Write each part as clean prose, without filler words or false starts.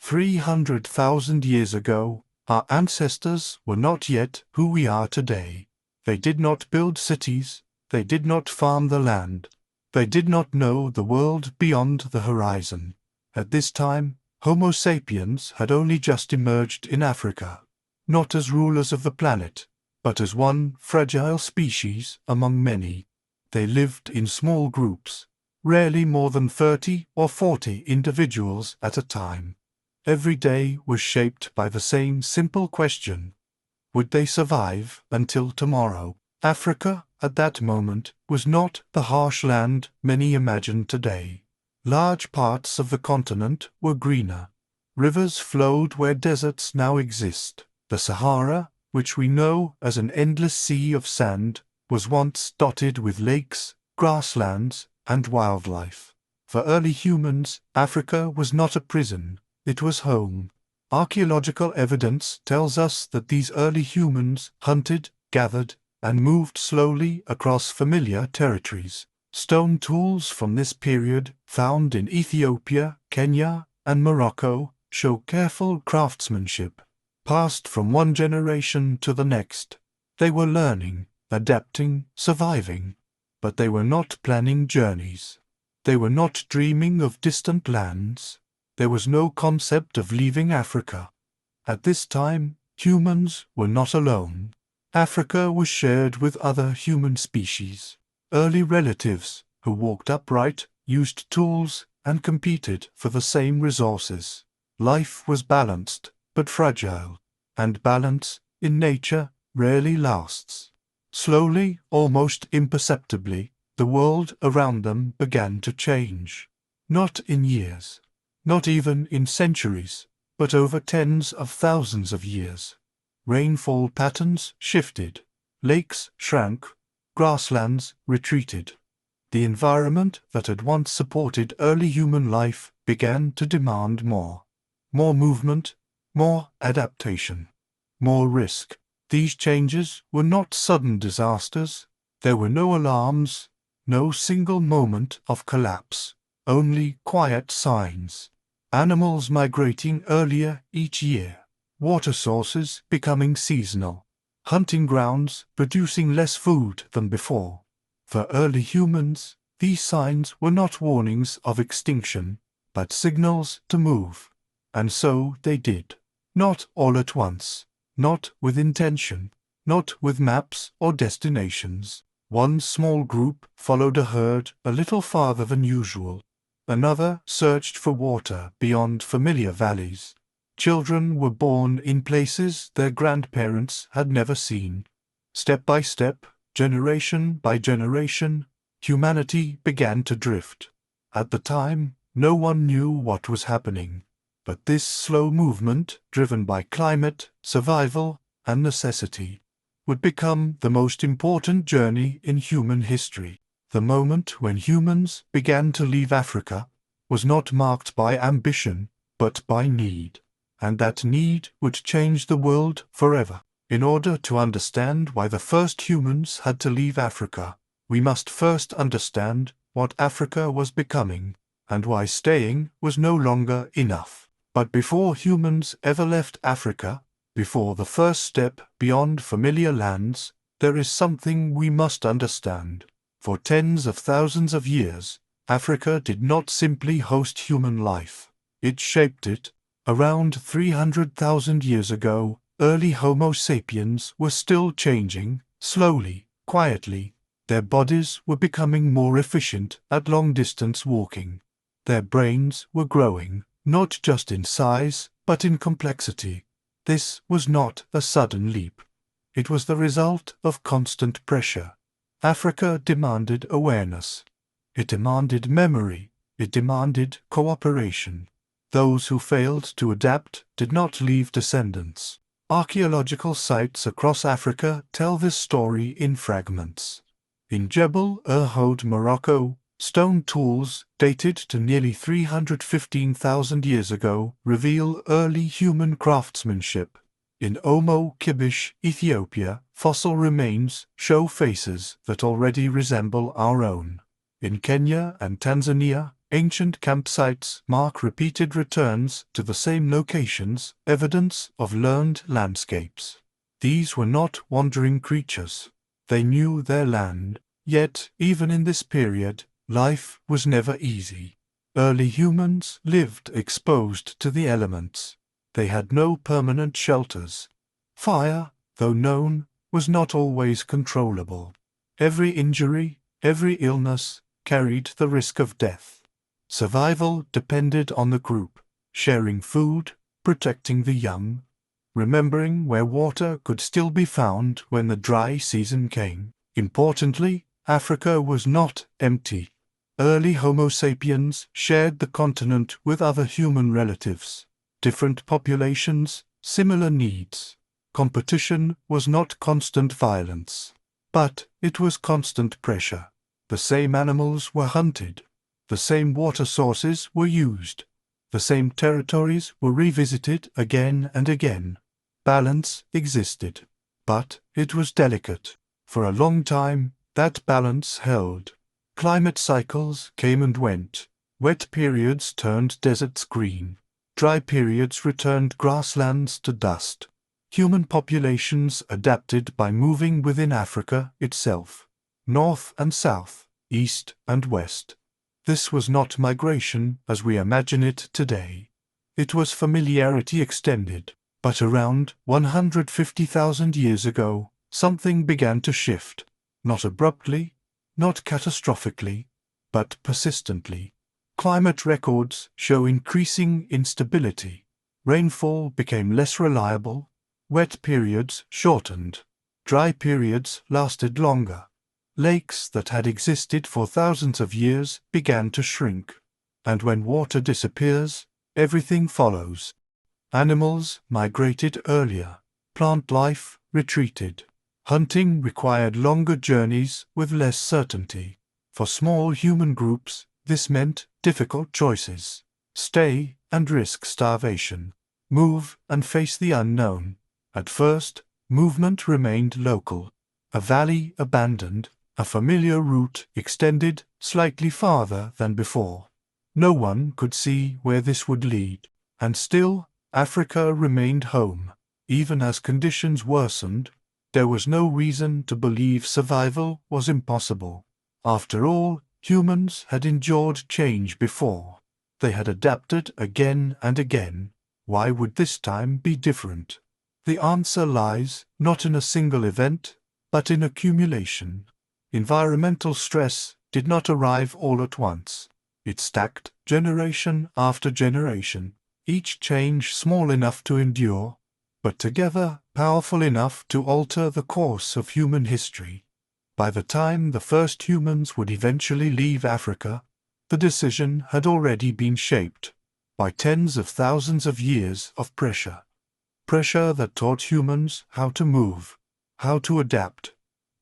300,000 years ago, our ancestors were not yet who we are today. They did not build cities, they did not farm the land, they did not know the world beyond the horizon. At this time, Homo sapiens had only just emerged in Africa, not as rulers of the planet, but as one fragile species among many. They lived in small groups, rarely more than 30 or 40 individuals at a time. Every day was shaped by the same simple question: would they survive until tomorrow? Africa, at that moment, was not the harsh land many imagine today. Large parts of the continent were greener. Rivers flowed where deserts now exist. The Sahara, which we know as an endless sea of sand, was once dotted with lakes, grasslands, and wildlife. For early humans, Africa was not a prison, it was home. Archaeological evidence tells us that these early humans hunted, gathered, and moved slowly across familiar territories. Stone tools from this period, found in Ethiopia, Kenya, and Morocco, show careful craftsmanship. Passed from one generation to the next, they were learning, adapting, surviving. But they were not planning journeys. They were not dreaming of distant lands. There was no concept of leaving Africa. At this time, humans were not alone. Africa was shared with other human species, early relatives who walked upright, used tools, and competed for the same resources. Life was balanced, but fragile, and balance, in nature, rarely lasts. Slowly, almost imperceptibly, the world around them began to change. Not in years, not even in centuries, but over tens of thousands of years. Rainfall patterns shifted, lakes shrank, grasslands retreated. The environment that had once supported early human life began to demand more. More movement, more adaptation, more risk. These changes were not sudden disasters. There were no alarms, no single moment of collapse, only quiet signs. Animals migrating earlier each year, water sources becoming seasonal, hunting grounds producing less food than before. For early humans, these signs were not warnings of extinction, but signals to move. And so they did. Not all at once, not with intention, not with maps or destinations. One small group followed a herd a little farther than usual. Another searched for water beyond familiar valleys. Children were born in places their grandparents had never seen. Step by step, generation by generation, humanity began to drift. At the time, no one knew what was happening. But this slow movement, driven by climate, survival, and necessity, would become the most important journey in human history. The moment when humans began to leave Africa was not marked by ambition, but by need. And that need would change the world forever. In order to understand why the first humans had to leave Africa, we must first understand what Africa was becoming, and why staying was no longer enough. But before humans ever left Africa, before the first step beyond familiar lands, there is something we must understand. For tens of thousands of years, Africa did not simply host human life. It shaped it. Around 300,000 years ago, early Homo sapiens were still changing, slowly, quietly. Their bodies were becoming more efficient at long-distance walking. Their brains were growing, not just in size, but in complexity. This was not a sudden leap. It was the result of constant pressure. Africa demanded awareness. It demanded memory. It demanded cooperation. Those who failed to adapt did not leave descendants. Archaeological sites across Africa tell this story in fragments. In Jebel Irhoud, Morocco, stone tools, dated to nearly 315,000 years ago, reveal early human craftsmanship. In Omo Kibish, Ethiopia, fossil remains show faces that already resemble our own. In Kenya and Tanzania, Ancient campsites mark repeated returns to the same locations, evidence of learned landscapes. These were not wandering creatures. They knew their land. Yet, even in this period, life was never easy. Early humans lived exposed to the elements. They had no permanent shelters. Fire, though known, was not always controllable. Every injury, every illness carried the risk of death. Survival depended on the group, sharing food, protecting the young, remembering where water could still be found when the dry season came. Importantly, Africa was not empty. Early Homo sapiens shared the continent with other human relatives. Different populations, similar needs. Competition was not constant violence, but it was constant pressure. The same animals were hunted. The same water sources were used. The same territories were revisited again and again. Balance existed, but it was delicate. For a long time, that balance held. Climate cycles came and went. Wet periods turned deserts green. Dry periods returned grasslands to dust. Human populations adapted by moving within Africa itself, north and south, east and west. This was not migration as we imagine it today. It was familiarity extended. But around 150,000 years ago, something began to shift. Not abruptly, not catastrophically, but persistently. Climate records show increasing instability. Rainfall became less reliable. Wet periods shortened. Dry periods lasted longer. Lakes that had existed for thousands of years began to shrink. And when water disappears, everything follows. Animals migrated earlier. Plant life retreated. Hunting required longer journeys with less certainty. For small human groups, this meant difficult choices. Stay and risk starvation. Move and face the unknown. At first, movement remained local. A valley abandoned, a familiar route extended slightly farther than before. No one could see where this would lead. And still, Africa remained home. Even as conditions worsened, there was no reason to believe survival was impossible. After all, humans had endured change before. They had adapted again and again. Why would this time be different? The answer lies not in a single event, but in accumulation. Environmental stress did not arrive all at once. It stacked generation after generation. Each change small enough to endure, but together powerful enough to alter the course of human history. By the time the first humans would eventually leave Africa, the decision had already been shaped by tens of thousands of years of pressure. Pressure that taught humans how to move, how to adapt,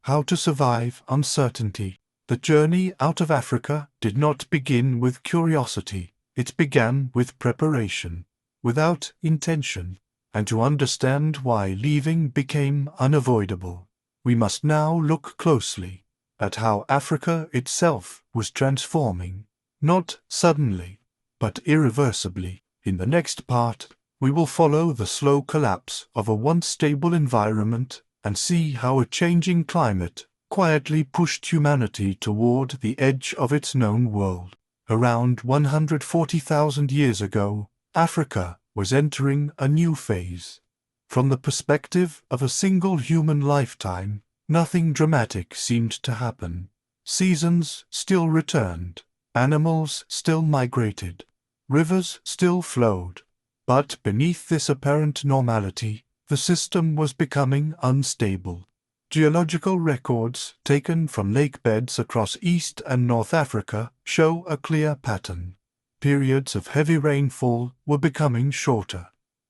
how to survive uncertainty. The journey out of Africa did not begin with curiosity. It began with preparation, without intention, and to understand why leaving became unavoidable, we must now look closely at how Africa itself was transforming, not suddenly, but irreversibly. In the next part, we will follow the slow collapse of a once stable environment and see how a changing climate quietly pushed humanity toward the edge of its known world. Around 140,000 years ago, Africa was entering a new phase. From the perspective of a single human lifetime, nothing dramatic seemed to happen. Seasons still returned, animals still migrated, rivers still flowed. But beneath this apparent normality, the system was becoming unstable. Geological records taken from lake beds across East and North Africa show a clear pattern. Periods of heavy rainfall were becoming shorter.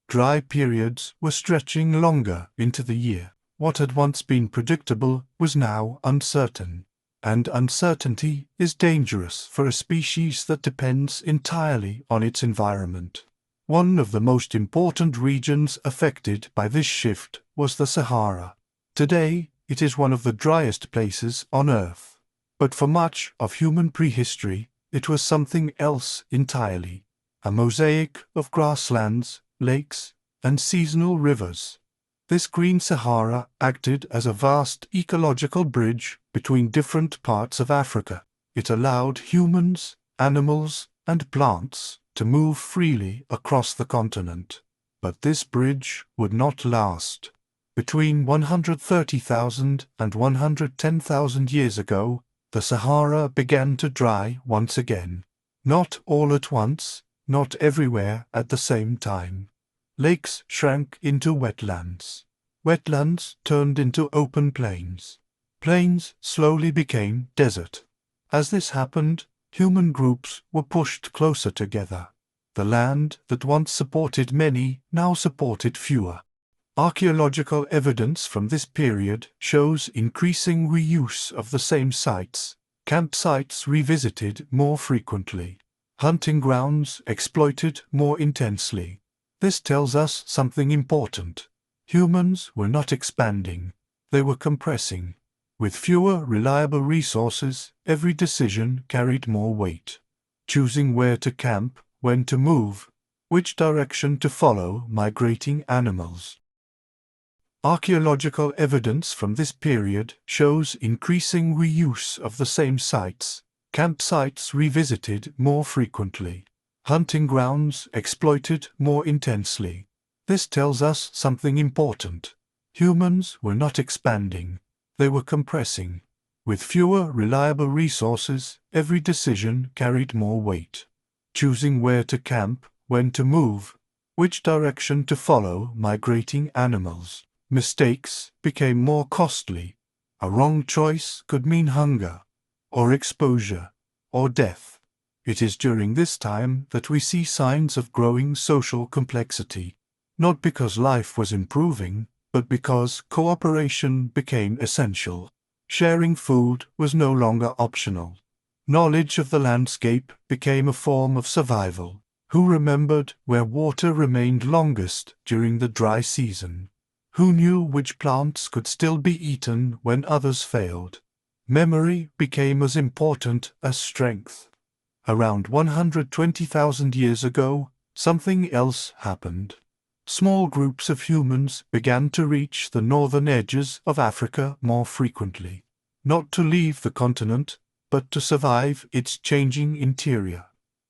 Dry periods were stretching longer into the year. What had once been predictable was now uncertain. And uncertainty is dangerous for a species that depends entirely on its environment. One of the most important regions affected by this shift was the Sahara. Today, it is one of the driest places on Earth. But for much of human prehistory, It was something else entirely, a mosaic of grasslands, lakes, and seasonal rivers. This Green Sahara acted as a vast ecological bridge between different parts of Africa. It allowed humans, animals, and plants to move freely across the continent. But this bridge would not last. Between 130,000 and 110,000 years ago, the Sahara began to dry once again. Not all at once, not everywhere at the same time. Lakes shrank into wetlands. Wetlands turned into open plains. Plains slowly became desert. As this happened, human groups were pushed closer together. The land that once supported many now supported fewer. Archaeological evidence from this period shows increasing reuse of the same sites, campsites revisited more frequently, hunting grounds exploited more intensely. This tells us something important. Humans were not expanding, they were compressing. With fewer reliable resources, every decision carried more weight. Choosing where to camp, when to move, which direction to follow migrating animals. Archaeological evidence from this period shows increasing reuse of the same sites, campsites revisited more frequently, hunting grounds exploited more intensely. This tells us something important. Humans were not expanding, they were compressing. With fewer reliable resources, every decision carried more weight. Choosing where to camp, when to move, which direction to follow migrating animals. Mistakes became more costly. A wrong choice could mean hunger, or exposure, or death. It is during this time that we see signs of growing social complexity, not because life was improving, but because cooperation became essential. Sharing food was no longer optional. Knowledge of the landscape became a form of survival. Who remembered where water remained longest during the dry season? Who knew which plants could still be eaten when others failed? Memory became as important as strength. Around 120,000 years ago, something else happened. Small groups of humans began to reach the northern edges of Africa more frequently, not to leave the continent, but to survive its changing interior.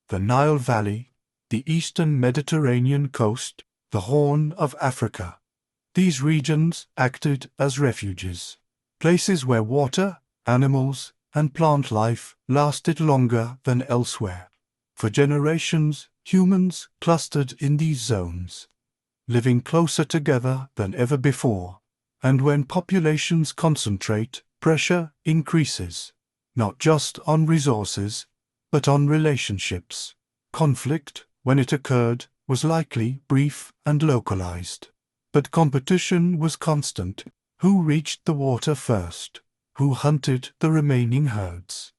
The Nile Valley, the eastern Mediterranean coast, the Horn of Africa. These regions acted as refuges, places where water, animals, and plant life lasted longer than elsewhere. For generations, humans clustered in these zones, living closer together than ever before. And when populations concentrate, pressure increases, not just on resources, but on relationships. Conflict, when it occurred, was likely brief and localized. But competition was constant. Who reached the water first? Who hunted the remaining herds?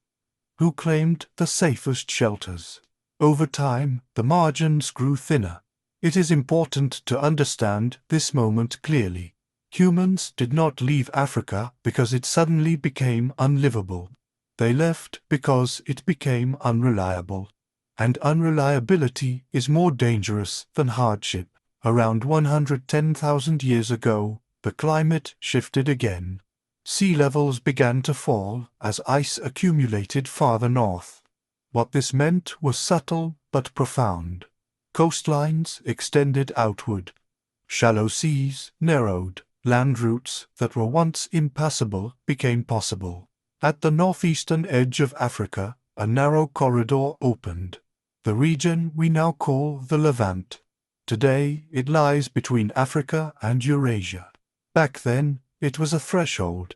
Who claimed the safest shelters? Over time, the margins grew thinner. It is important to understand this moment clearly. Humans did not leave Africa because it suddenly became unlivable. They left because it became unreliable. And unreliability is more dangerous than hardship. Around 110,000 years ago, the climate shifted again. Sea levels began to fall as ice accumulated farther north. What this meant was subtle but profound. Coastlines extended outward. Shallow seas narrowed. Land routes that were once impassable became possible. At the northeastern edge of Africa, a narrow corridor opened. The region we now call the Levant. Today, it lies between Africa and Eurasia. Back then, it was a threshold.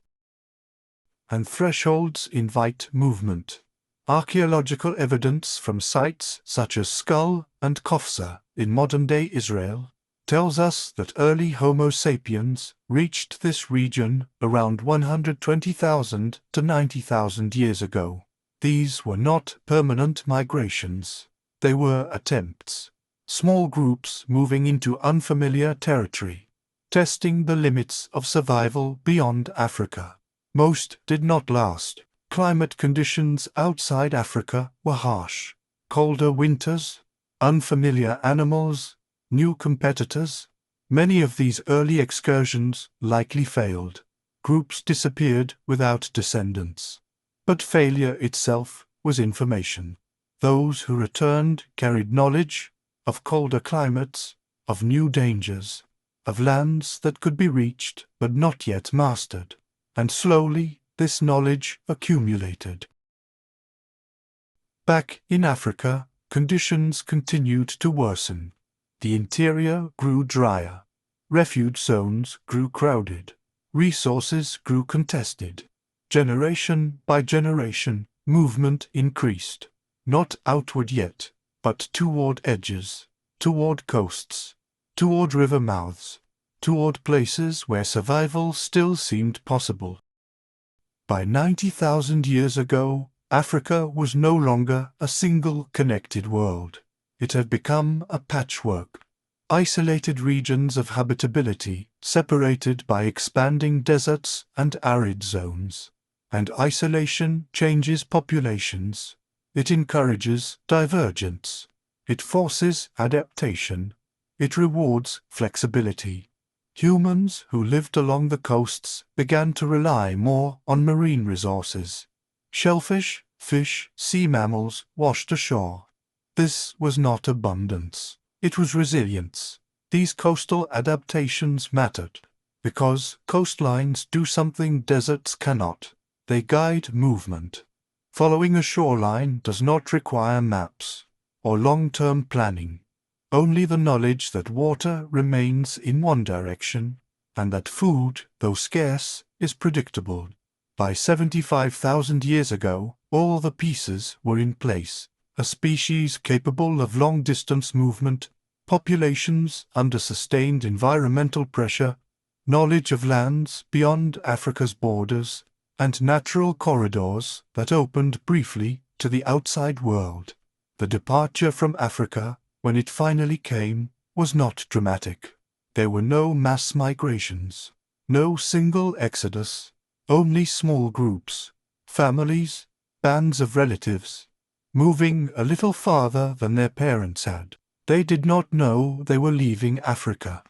And thresholds invite movement. Archaeological evidence from sites such as Skull and Kofsa in modern-day Israel tells us that early Homo sapiens reached this region around 120,000 to 90,000 years ago. These were not permanent migrations. They were attempts. Small groups moving into unfamiliar territory, testing the limits of survival beyond Africa. Most did not last. Climate conditions outside Africa were harsh. Colder winters, unfamiliar animals, new competitors. Many of these early excursions likely failed. Groups disappeared without descendants. But failure itself was information. Those who returned carried knowledge of colder climates, of new dangers, of lands that could be reached but not yet mastered. And slowly this knowledge accumulated. Back in Africa, conditions continued to worsen. The interior grew drier. Refuge zones grew crowded. Resources grew contested. Generation by generation, movement increased. Not outward yet, but toward edges, toward coasts, toward river mouths, toward places where survival still seemed possible. By 90,000 years ago, Africa was no longer a single connected world. It had become a patchwork. Isolated regions of habitability, separated by expanding deserts and arid zones. And isolation changes populations. It encourages divergence. It forces adaptation. It rewards flexibility. Humans who lived along the coasts began to rely more on marine resources. Shellfish, fish, sea mammals washed ashore. This was not abundance. It was resilience. These coastal adaptations mattered, because coastlines do something deserts cannot. They guide movement. Following a shoreline does not require maps or long-term planning. Only the knowledge that water remains in one direction, and that food, though scarce, is predictable. By 75,000 years ago, all the pieces were in place. A species capable of long-distance movement, populations under sustained environmental pressure, knowledge of lands beyond Africa's borders, and natural corridors that opened briefly to the outside world. The departure from Africa, when it finally came, was not dramatic. There were no mass migrations, no single exodus, only small groups, families, bands of relatives, moving a little farther than their parents had. They did not know they were leaving Africa.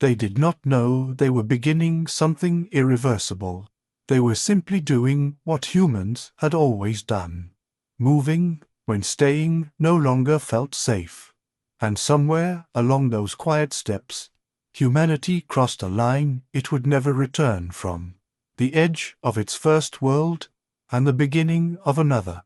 They did not know they were beginning something irreversible. They were simply doing what humans had always done, moving when staying no longer felt safe. And somewhere along those quiet steps, humanity crossed a line it would never return from, the edge of its first world and the beginning of another.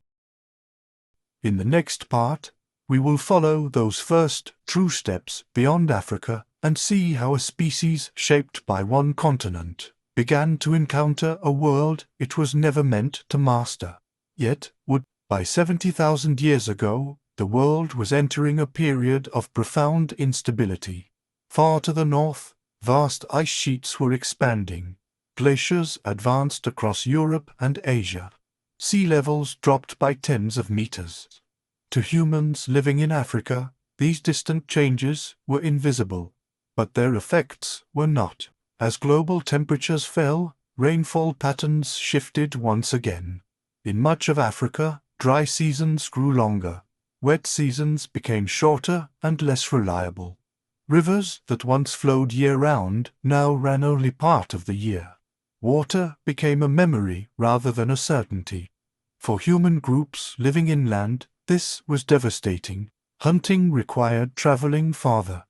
In the next part, we will follow those first true steps beyond Africa and see how a species shaped by one continent began to encounter a world it was never meant to master, yet would. By 70,000 years ago, the world was entering a period of profound instability. Far to the north, vast ice sheets were expanding. Glaciers advanced across Europe and Asia. Sea levels dropped by tens of meters. To humans living in Africa, these distant changes were invisible, but their effects were not. As global temperatures fell, rainfall patterns shifted once again. In much of Africa, dry seasons grew longer. Wet seasons became shorter and less reliable. Rivers that once flowed year-round now ran only part of the year. Water became a memory rather than a certainty. For human groups living inland, this was devastating. Hunting required traveling farther.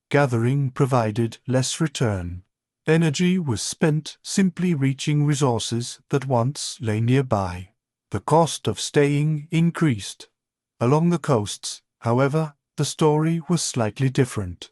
Gathering provided less return. Energy was spent simply reaching resources that once lay nearby. The cost of staying increased. Along the coasts, however, the story was slightly different.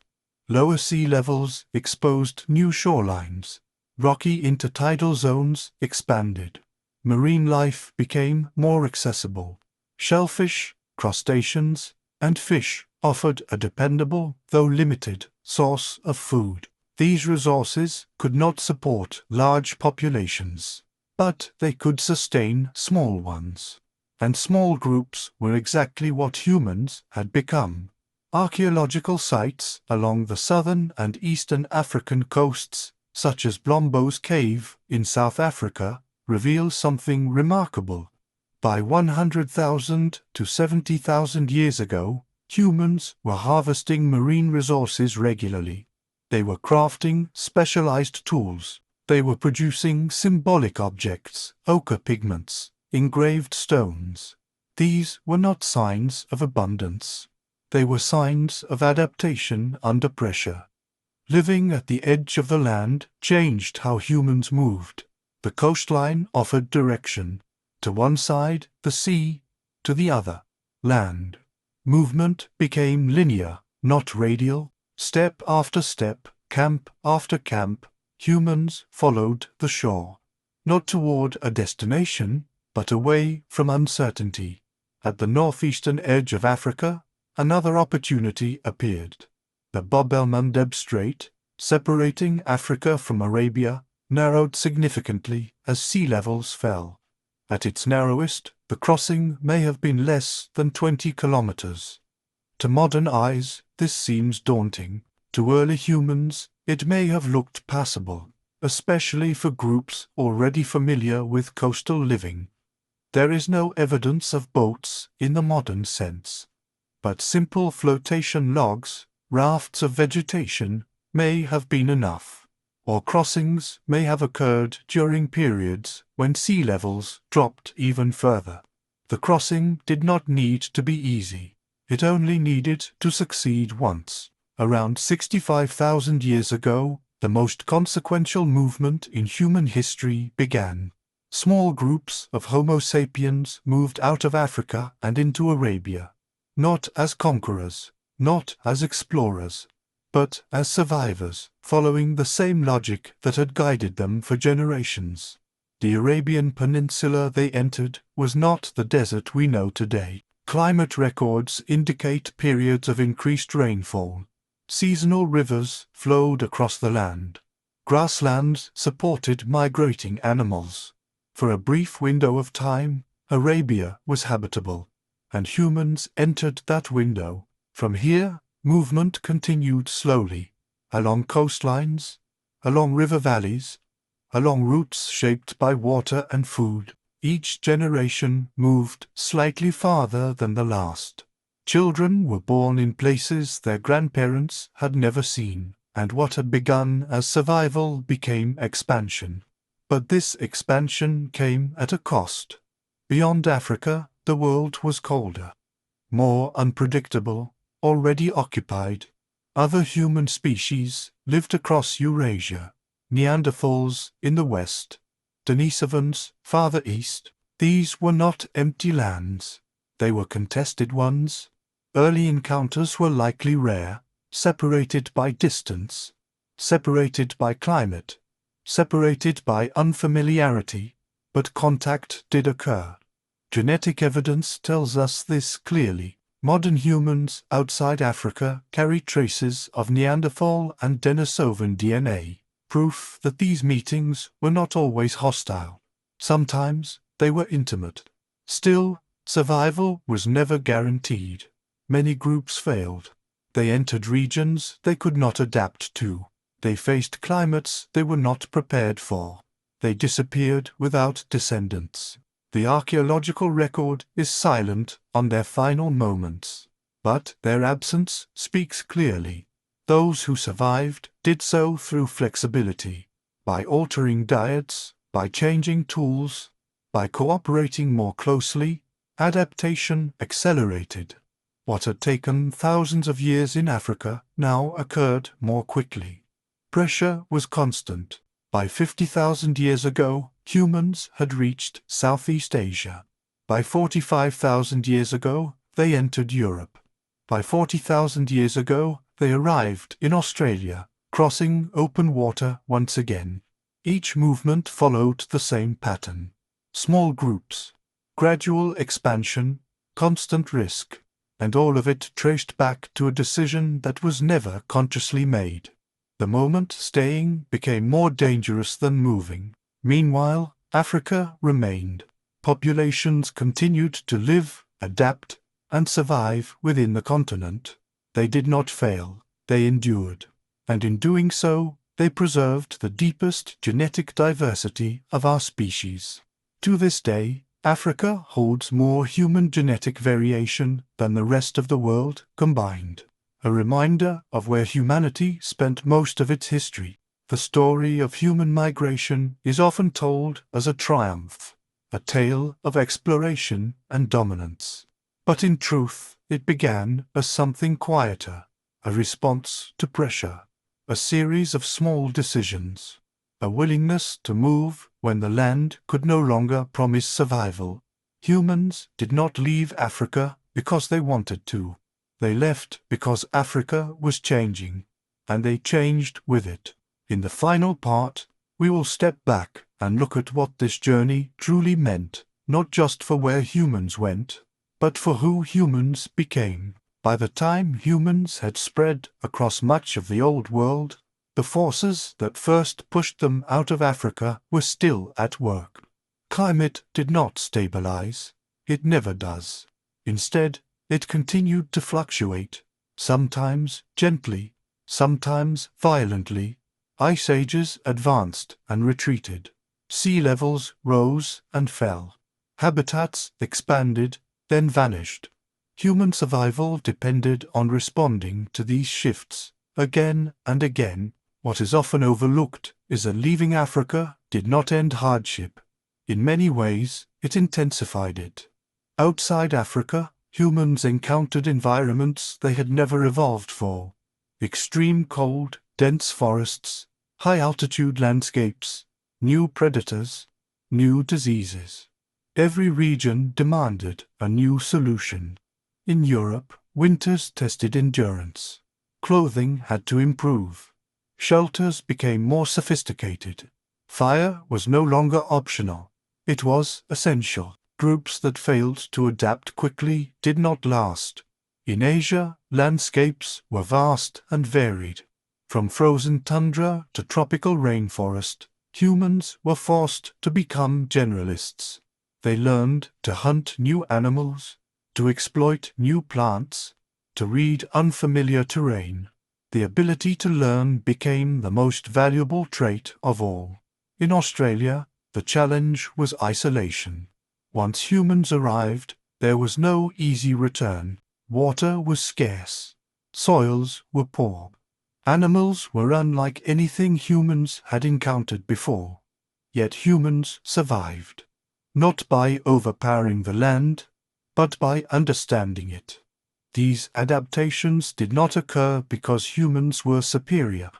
Lower sea levels exposed new shorelines. Rocky intertidal zones expanded. Marine life became more accessible. Shellfish, crustaceans, and fish offered a dependable, though limited, source of food. These resources could not support large populations, but they could sustain small ones. And small groups were exactly what humans had become. Archaeological sites along the southern and eastern African coasts, such as Blombo's Cave in South Africa, reveal something remarkable. By 100,000 to 70,000 years ago, humans were harvesting marine resources regularly. They were crafting specialized tools. They were producing symbolic objects, ochre pigments, engraved stones. These were not signs of abundance. They were signs of adaptation under pressure. Living at the edge of the land changed how humans moved. The coastline offered direction. To one side, the sea; to the other, land. Movement became linear, not radial. Step after step, camp after camp, humans followed the shore. Not toward a destination, but away from uncertainty. At the northeastern edge of Africa, another opportunity appeared. The Bab el-Mandeb Strait, separating Africa from Arabia, narrowed significantly as sea levels fell. At its narrowest, the crossing may have been less than 20 kilometers. To modern eyes, this seems daunting. To early humans, it may have looked passable, especially for groups already familiar with coastal living. There is no evidence of boats in the modern sense, but simple flotation logs, rafts of vegetation, may have been enough, or crossings may have occurred during periods when sea levels dropped even further. The crossing did not need to be easy. It only needed to succeed once. Around 65,000 years ago, the most consequential movement in human history began. Small groups of Homo sapiens moved out of Africa and into Arabia, not as conquerors, not as explorers, but as survivors, following the same logic that had guided them for generations. The Arabian Peninsula they entered was not the desert we know today. Climate records indicate periods of increased rainfall. Seasonal rivers flowed across the land. Grasslands supported migrating animals. For a brief window of time, Arabia was habitable, and humans entered that window. From here, movement continued slowly, along coastlines, along river valleys, along routes shaped by water and food. Each generation moved slightly farther than the last. Children were born in places their grandparents had never seen, and what had begun as survival became expansion. But this expansion came at a cost. Beyond Africa, the world was colder, more unpredictable, already occupied. Other human species lived across Eurasia. Neanderthals in the west, Denisovans farther east. These were not empty lands. They were contested ones. Early encounters were likely rare, separated by distance, separated by climate, separated by unfamiliarity, but contact did occur. Genetic evidence tells us this clearly. Modern humans outside Africa carry traces of Neanderthal and Denisovan DNA, proof that these meetings were not always hostile. Sometimes they were intimate. Still, survival was never guaranteed. Many groups failed. They entered regions they could not adapt to. They faced climates they were not prepared for. They disappeared without descendants. The archaeological record is silent on their final moments, but their absence speaks clearly. Those who survived did so through flexibility, by altering diets, by changing tools, by cooperating more closely. Adaptation accelerated. What had taken thousands of years in Africa now occurred more quickly. Pressure was constant. By 50,000 years ago, humans had reached Southeast Asia. By 45,000 years ago, they entered Europe. By 40,000 years ago, they arrived in Australia, crossing open water once again. Each movement followed the same pattern. Small groups, gradual expansion, constant risk, and all of it traced back to a decision that was never consciously made. The moment staying became more dangerous than moving. Meanwhile, Africa remained. Populations continued to live, adapt, and survive within the continent. They did not fail, they endured. And in doing so, they preserved the deepest genetic diversity of our species. To this day, Africa holds more human genetic variation than the rest of the world combined, a reminder of where humanity spent most of its history. The story of human migration is often told as a triumph, a tale of exploration and dominance. But in truth, it began as something quieter, a response to pressure, a series of small decisions, a willingness to move when the land could no longer promise survival. Humans did not leave Africa because they wanted to. They left because Africa was changing, and they changed with it. In the final part, we will step back and look at what this journey truly meant, not just for where humans went, but for who humans became. By the time humans had spread across much of the Old World, the forces that first pushed them out of Africa were still at work. Climate did not stabilize. It never does. Instead, it continued to fluctuate, sometimes gently, sometimes violently. Ice ages advanced and retreated. Sea levels rose and fell. Habitats expanded, then vanished. Human survival depended on responding to these shifts again and again. What is often overlooked is that leaving Africa did not end hardship. In many ways, it intensified it. Outside Africa, humans encountered environments they had never evolved for. Extreme cold, dense forests, high-altitude landscapes, new predators, new diseases. Every region demanded a new solution. In Europe, winters tested endurance. Clothing had to improve. Shelters became more sophisticated. Fire was no longer optional. It was essential. Groups that failed to adapt quickly did not last. In Asia, landscapes were vast and varied. From frozen tundra to tropical rainforest, humans were forced to become generalists. They learned to hunt new animals, to exploit new plants, to read unfamiliar terrain. The ability to learn became the most valuable trait of all. In Australia, the challenge was isolation. Once humans arrived, there was no easy return. Water was scarce. Soils were poor. Animals were unlike anything humans had encountered before. Yet humans survived, not by overpowering the land, but by understanding it. These adaptations did not occur because humans were superior.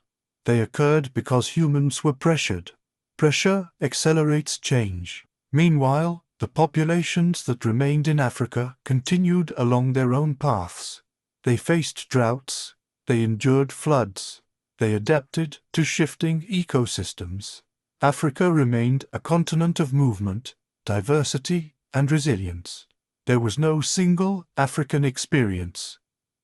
They occurred because humans were pressured. Pressure accelerates change. Meanwhile, the populations that remained in Africa continued along their own paths. They faced droughts. They endured floods. They adapted to shifting ecosystems. Africa remained a continent of movement, diversity, and resilience. There was no single African experience.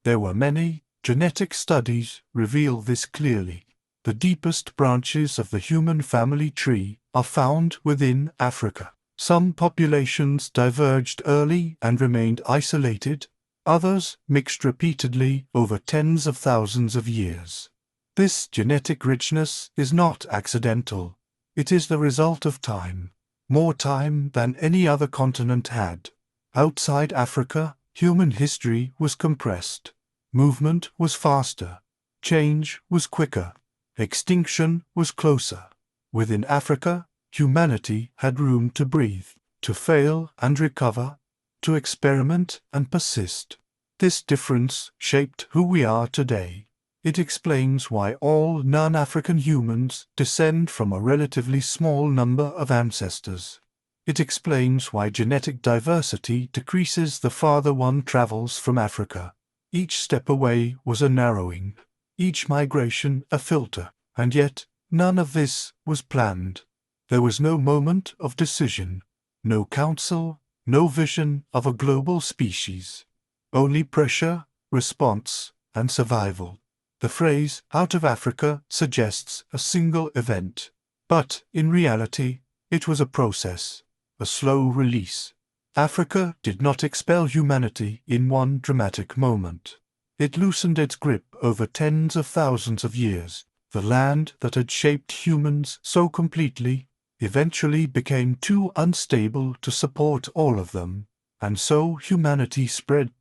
There were many. Genetic studies reveal this clearly. The deepest branches of the human family tree are found within Africa. Some populations diverged early and remained isolated. Others mixed repeatedly over tens of thousands of years. This genetic richness is not accidental. It is the result of time, more time than any other continent had. Outside Africa, human history was compressed. Movement was faster. Change was quicker. Extinction was closer. Within Africa, humanity had room to breathe, to fail and recover, to experiment and persist. This difference shaped who we are today. It explains why all non-African humans descend from a relatively small number of ancestors. It explains why genetic diversity decreases the farther one travels from Africa. Each step away was a narrowing, each migration a filter, and yet none of this was planned. There was no moment of decision, no council, no vision of a global species. Only pressure, response, and survival. The phrase "out of Africa" suggests a single event, but in reality, it was a process, a slow release. Africa did not expel humanity in one dramatic moment. It loosened its grip over tens of thousands of years. The land that had shaped humans so completely, eventually became too unstable to support all of them, and so humanity spread,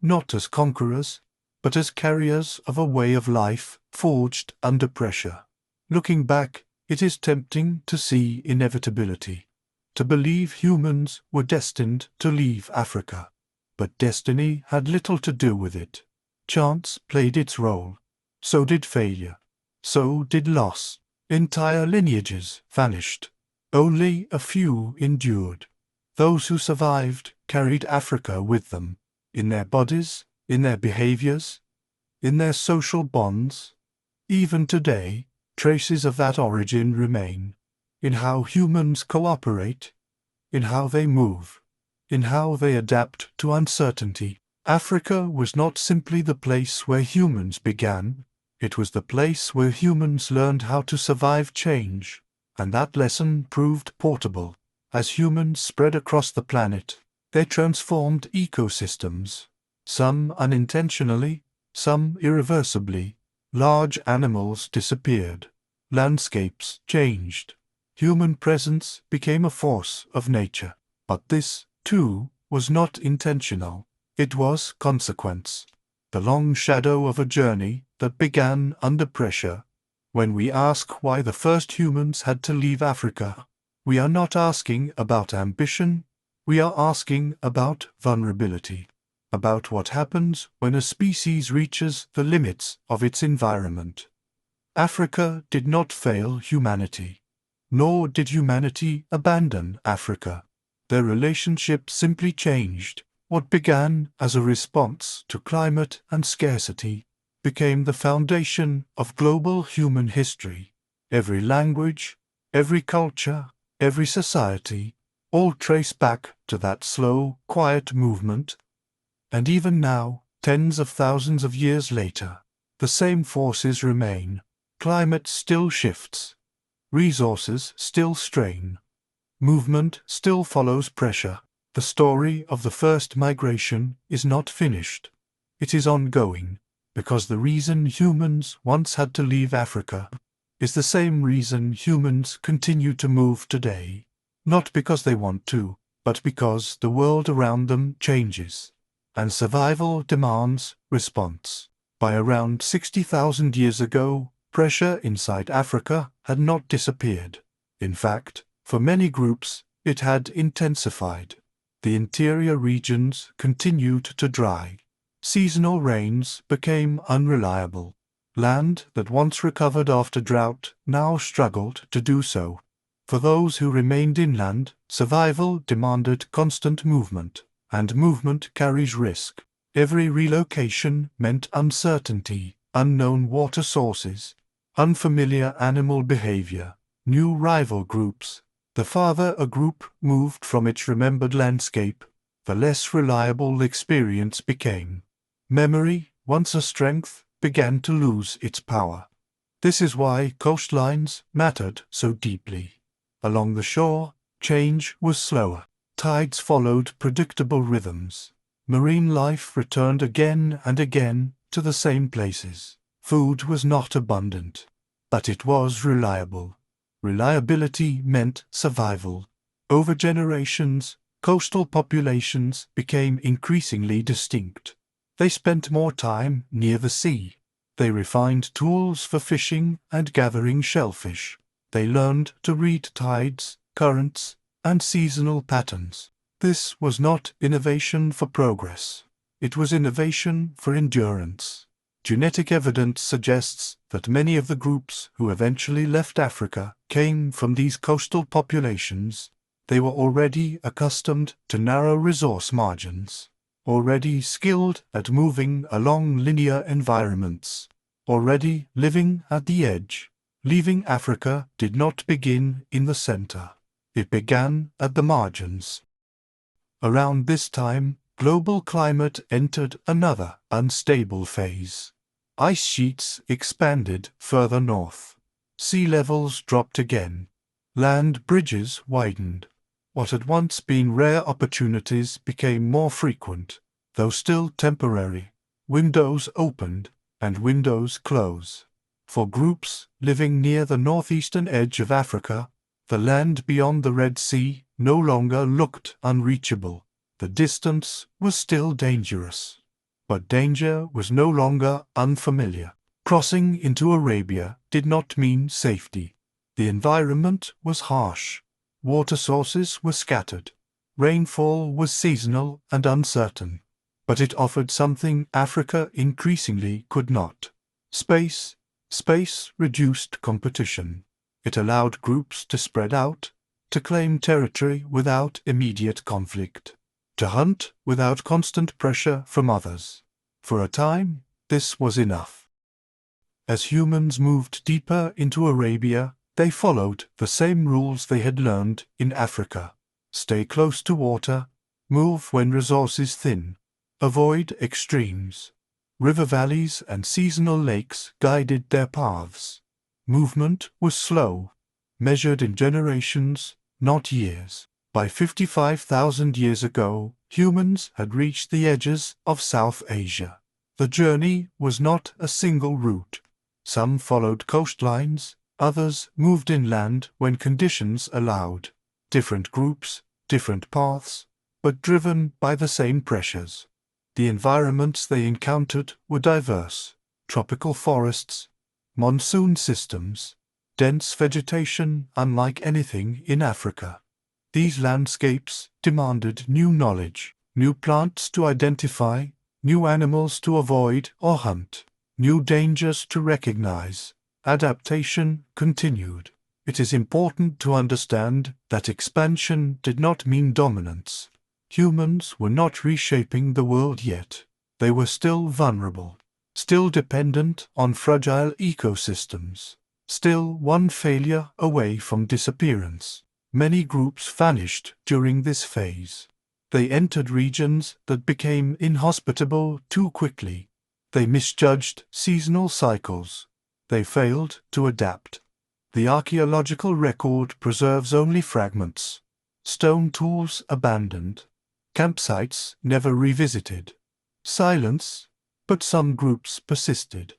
not as conquerors, but as carriers of a way of life forged under pressure. Looking back, it is tempting to see inevitability, to believe humans were destined to leave Africa. But destiny had little to do with it. Chance played its role. So did failure. So did loss. Entire lineages vanished. Only a few endured. Those who survived carried Africa with them, in their bodies, in their behaviors, in their social bonds. Even today, traces of that origin remain, in how humans cooperate, in how they move, in how they adapt to uncertainty. Africa was not simply the place where humans began, it was the place where humans learned how to survive change, and that lesson proved portable. As humans spread across the planet, they transformed ecosystems, some unintentionally, some irreversibly. Large animals disappeared, landscapes changed, human presence became a force of nature. But this, too, was not intentional. It was consequence, the long shadow of a journey that began under pressure. When we ask why the first humans had to leave Africa, we are not asking about ambition, we are asking about vulnerability, about what happens when a species reaches the limits of its environment. Africa did not fail humanity, nor did humanity abandon Africa. Their relationship simply changed. What began as a response to climate and scarcity became the foundation of global human history. Every language, every culture, every society, all trace back to that slow, quiet movement. And even now, tens of thousands of years later, the same forces remain. Climate still shifts. Resources still strain. Movement still follows pressure. The story of the first migration is not finished. It is ongoing, because the reason humans once had to leave Africa is the same reason humans continue to move today. Not because they want to, but because the world around them changes, and survival demands response. By around 60,000 years ago, pressure inside Africa had not disappeared. In fact, for many groups, it had intensified. The interior regions continued to dry. Seasonal rains became unreliable. Land that once recovered after drought now struggled to do so. For those who remained inland, survival demanded constant movement, and movement carries risk. Every relocation meant uncertainty, unknown water sources, unfamiliar animal behavior, new rival groups. The farther a group moved from its remembered landscape, the less reliable the experience became. Memory, once a strength, began to lose its power. This is why coastlines mattered so deeply. Along the shore, change was slower. Tides followed predictable rhythms. Marine life returned again and again to the same places. Food was not abundant, but it was reliable. Reliability meant survival. Over generations, coastal populations became increasingly distinct. They spent more time near the sea. They refined tools for fishing and gathering shellfish. They learned to read tides, currents, and seasonal patterns. This was not innovation for progress. It was innovation for endurance. Genetic evidence suggests that many of the groups who eventually left Africa came from these coastal populations. They were already accustomed to narrow resource margins, already skilled at moving along linear environments, already living at the edge. Leaving Africa did not begin in the center. It began at the margins. Around this time, global climate entered another unstable phase. Ice sheets expanded further north. Sea levels dropped again. Land bridges widened. What had once been rare opportunities became more frequent, though still temporary. Windows opened and windows closed. For groups living near the northeastern edge of Africa, The land beyond the Red Sea no longer looked unreachable. The distance was still dangerous. But danger was no longer unfamiliar. Crossing into Arabia did not mean safety. The environment was harsh. Water sources were scattered. Rainfall was seasonal and uncertain. But it offered something Africa increasingly could not. Space. Space reduced competition. It allowed groups to spread out, to claim territory without immediate conflict, to hunt without constant pressure from others. For a time, this was enough. As humans moved deeper into Arabia, they followed the same rules they had learned in Africa. Stay close to water, move when resources thin, avoid extremes. River valleys and seasonal lakes guided their paths. Movement was slow, measured in generations, not years. By 55,000 years ago, humans had reached the edges of South Asia. The journey was not a single route. Some followed coastlines, others moved inland when conditions allowed. Different groups, different paths, but driven by the same pressures. The environments they encountered were diverse: tropical forests, monsoon systems, dense vegetation unlike anything in Africa. These landscapes demanded new knowledge, new plants to identify, new animals to avoid or hunt, new dangers to recognize. Adaptation continued. It is important to understand that expansion did not mean dominance. Humans were not reshaping the world yet. They were still vulnerable, still dependent on fragile ecosystems, still one failure away from disappearance. Many groups vanished during this phase. They entered regions that became inhospitable too quickly. They misjudged seasonal cycles. They failed to adapt. The archaeological record preserves only fragments. Stone tools abandoned. Campsites never revisited. Silence, but some groups persisted.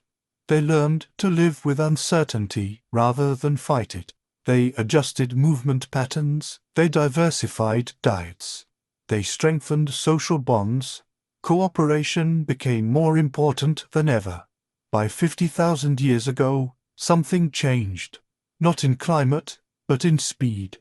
They learned to live with uncertainty rather than fight it. They adjusted movement patterns. They diversified diets. They strengthened social bonds. Cooperation became more important than ever. By 50,000 years ago, something changed. Not in climate, but in speed.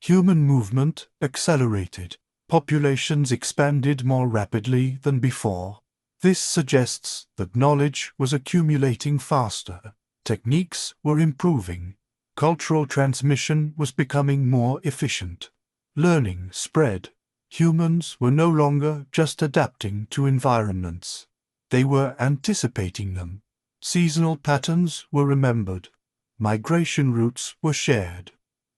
Human movement accelerated. Populations expanded more rapidly than before. This suggests that knowledge was accumulating faster. Techniques were improving. Cultural transmission was becoming more efficient. Learning spread. Humans were no longer just adapting to environments. They were anticipating them. Seasonal patterns were remembered. Migration routes were shared.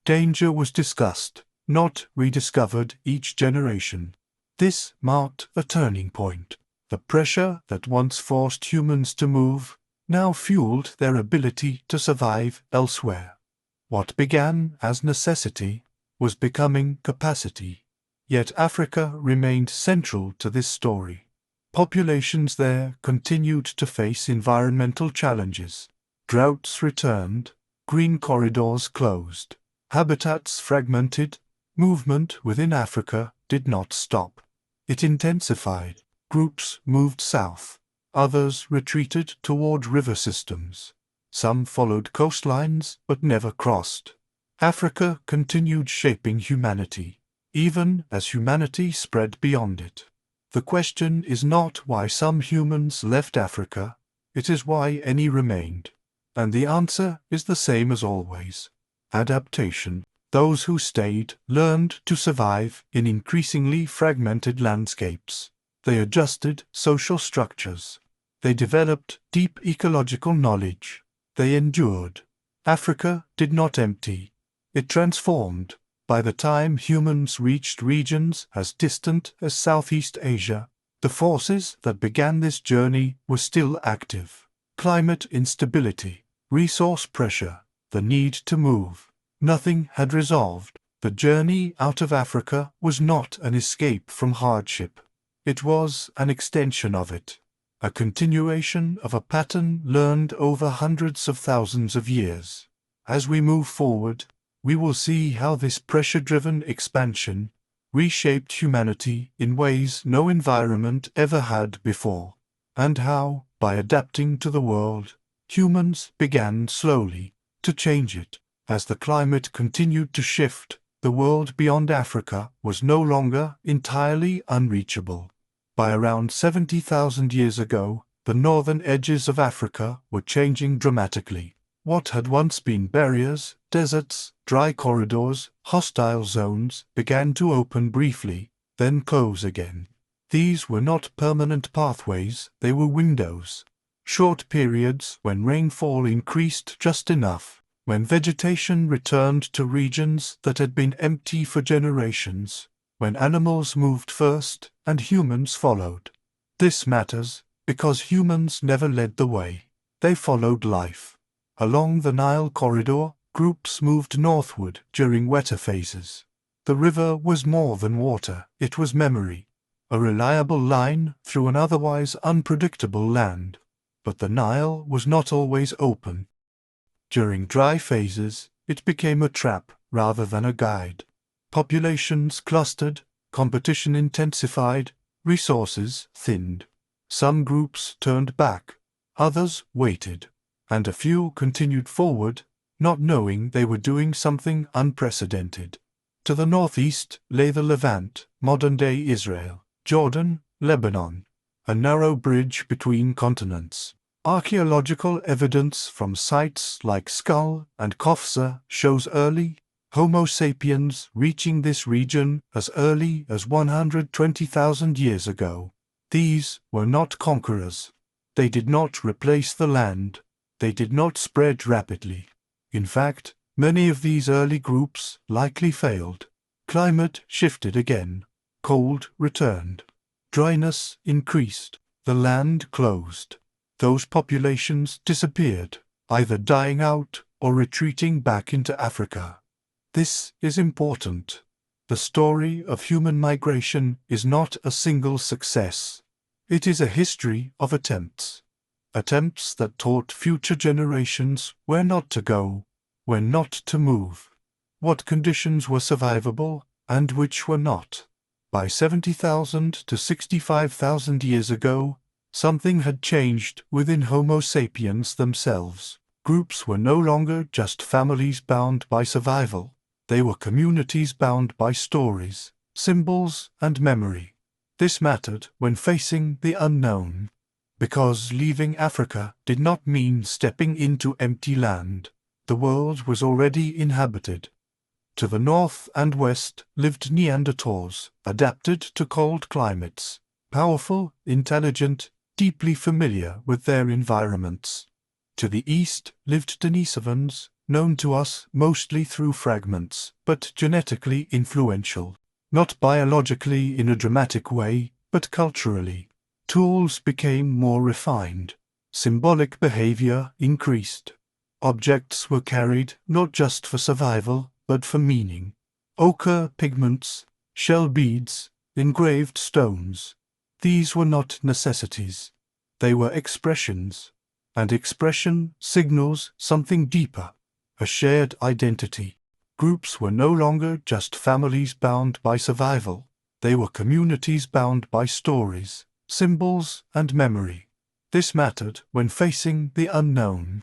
Danger was discussed, not rediscovered each generation. This marked a turning point. The pressure that once forced humans to move now fueled their ability to survive elsewhere. What began as necessity was becoming capacity. Yet Africa remained central to this story. Populations there continued to face environmental challenges. Droughts returned, green corridors closed, habitats fragmented. Movement within Africa did not stop. It intensified. Groups moved south. Others retreated toward river systems. Some followed coastlines but never crossed. Africa continued shaping humanity, even as humanity spread beyond it. The question is not why some humans left Africa, it is why any remained. And the answer is the same as always: adaptation. Those who stayed learned to survive in increasingly fragmented landscapes. They adjusted social structures. They developed deep ecological knowledge. They endured. Africa did not empty. It transformed. By the time humans reached regions as distant as Southeast Asia, the forces that began this journey were still active. Climate instability, resource pressure, the need to move. Nothing had resolved. The journey out of Africa was not an escape from hardship. It was an extension of it, a continuation of a pattern learned over hundreds of thousands of years. As we move forward, We will see how this pressure-driven expansion reshaped humanity in ways no environment ever had before, and how, by adapting to the world, humans began slowly to change it. As the climate continued to shift, the world beyond Africa was no longer entirely unreachable. By around 70,000 years ago, the northern edges of Africa were changing dramatically. What had once been barriers, deserts, dry corridors, hostile zones, began to open briefly, then close again. These were not permanent pathways, they were windows. Short periods when rainfall increased just enough, when vegetation returned to regions that had been empty for generations, when animals moved first and humans followed. This matters because humans never led the way. They followed life. Along the Nile corridor, groups moved northward during wetter phases. The river was more than water, it was memory, a reliable line through an otherwise unpredictable land. But the Nile was not always open. During dry phases, it became a trap rather than a guide. Populations clustered, competition intensified, resources thinned. Some groups turned back, others waited, and a few continued forward, not knowing they were doing something unprecedented. To the northeast lay the Levant, modern-day Israel, Jordan, Lebanon, a narrow bridge between continents. Archaeological evidence from sites like Skull and Kofsa shows early Homo sapiens reaching this region as early as 120,000 years ago. These were not conquerors. They did not replace the land. They did not spread rapidly. In fact, many of these early groups likely failed. Climate shifted again. Cold returned. Dryness increased. The land closed. Those populations disappeared, either dying out or retreating back into Africa. This is important. The story of human migration is not a single success. It is a history of attempts. Attempts that taught future generations where not to go, when not to move, what conditions were survivable and which were not. By 70,000 to 65,000 years ago, something had changed within Homo sapiens themselves. Groups were no longer just families bound by survival. They were communities bound by stories, symbols, and memory. This mattered when facing the unknown, because leaving Africa did not mean stepping into empty land. The world was already inhabited. To the north and west lived Neanderthals, adapted to cold climates, powerful, intelligent, deeply familiar with their environments. To the east lived Denisovans, known to us mostly through fragments, but genetically influential. Not biologically in a dramatic way, but culturally. Tools became more refined. Symbolic behavior increased. Objects were carried not just for survival, but for meaning. Ochre pigments, shell beads, engraved stones. These were not necessities. They were expressions. And expression signals something deeper, a shared identity. Groups were no longer just families bound by survival. They were communities bound by stories, symbols, and memory. This mattered when facing the unknown,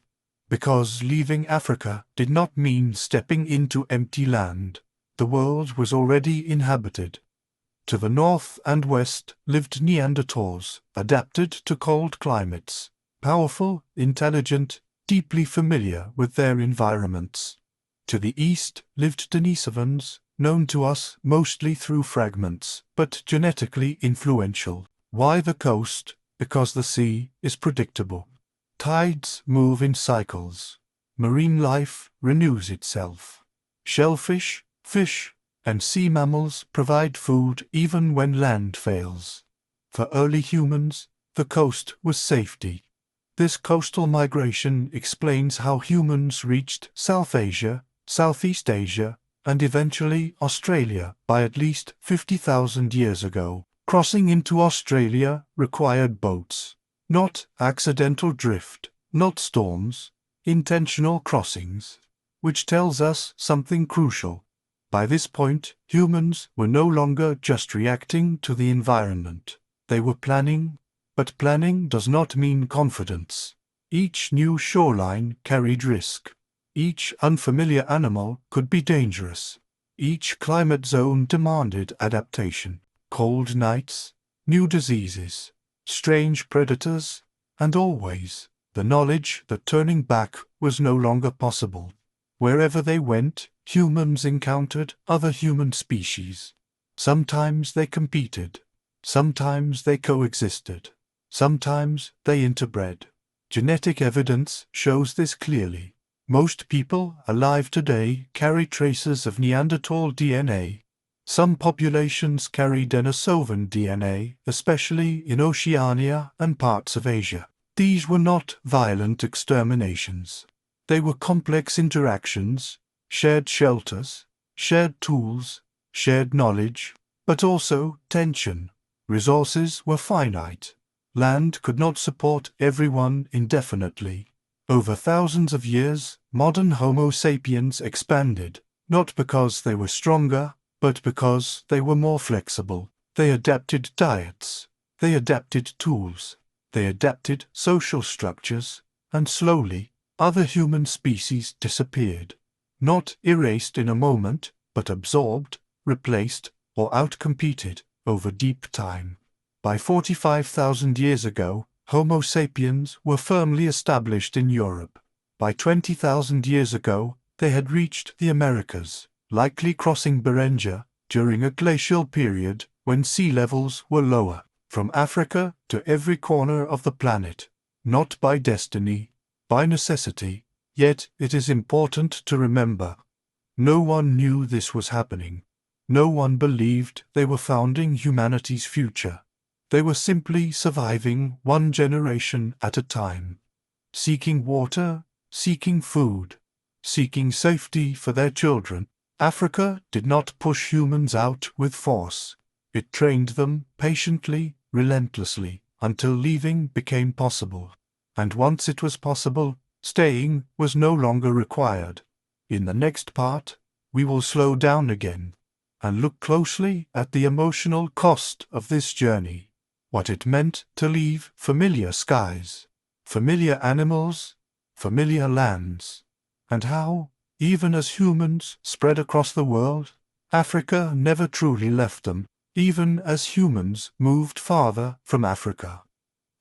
because leaving Africa did not mean stepping into empty land. The world was already inhabited. To the north and west lived Neanderthals, adapted to cold climates, powerful, intelligent, deeply familiar with their environments. To the east lived Denisovans, known to us mostly through fragments, but genetically influential. Why the coast? Because the sea is predictable. Tides move in cycles. Marine life renews itself. Shellfish, fish, and sea mammals provide food even when land fails. For early humans, the coast was safety. This coastal migration explains how humans reached South Asia, Southeast Asia, and eventually Australia by at least 50,000 years ago. Crossing into Australia required boats. Not accidental drift, not storms, intentional crossings. which tells us something crucial. By this point, humans were no longer just reacting to the environment. They were planning, but planning does not mean confidence. Each new shoreline carried risk. Each unfamiliar animal could be dangerous. Each climate zone demanded adaptation. Cold nights, new diseases, strange predators, and always the knowledge that turning back was no longer possible. Wherever they went, humans encountered other human species. Sometimes they competed. Sometimes they coexisted. Sometimes they interbred. Genetic evidence shows this clearly. Most people alive today carry traces of Neanderthal DNA. Some populations carry Denisovan DNA, especially in Oceania and parts of Asia. These were not violent exterminations. They were complex interactions, shared shelters, shared tools, shared knowledge, but also tension. Resources were finite. Land could not support everyone indefinitely. Over thousands of years, modern Homo sapiens expanded, not because they were stronger, but because they were more flexible. They adapted diets. They adapted tools. They adapted social structures, and slowly, other human species disappeared. Not erased in a moment, but absorbed, replaced, or outcompeted over deep time. By 45,000 years ago, Homo sapiens were firmly established in Europe. By 20,000 years ago, they had reached the Americas, likely crossing Beringia during a glacial period when sea levels were lower. From Africa to every corner of the planet, not by destiny, by necessity, yet it is important to remember. No one knew this was happening. No one believed they were founding humanity's future. They were simply surviving one generation at a time, seeking water, seeking food, seeking safety for their children. Africa did not push humans out with force. It trained them patiently, relentlessly, until leaving became possible. And once it was possible, staying was no longer required. In the next part, we will slow down again and look closely at the emotional cost of this journey, what it meant to leave familiar skies, familiar animals, familiar lands, and how, even as humans spread across the world, Africa never truly left them. Even as humans moved farther from Africa.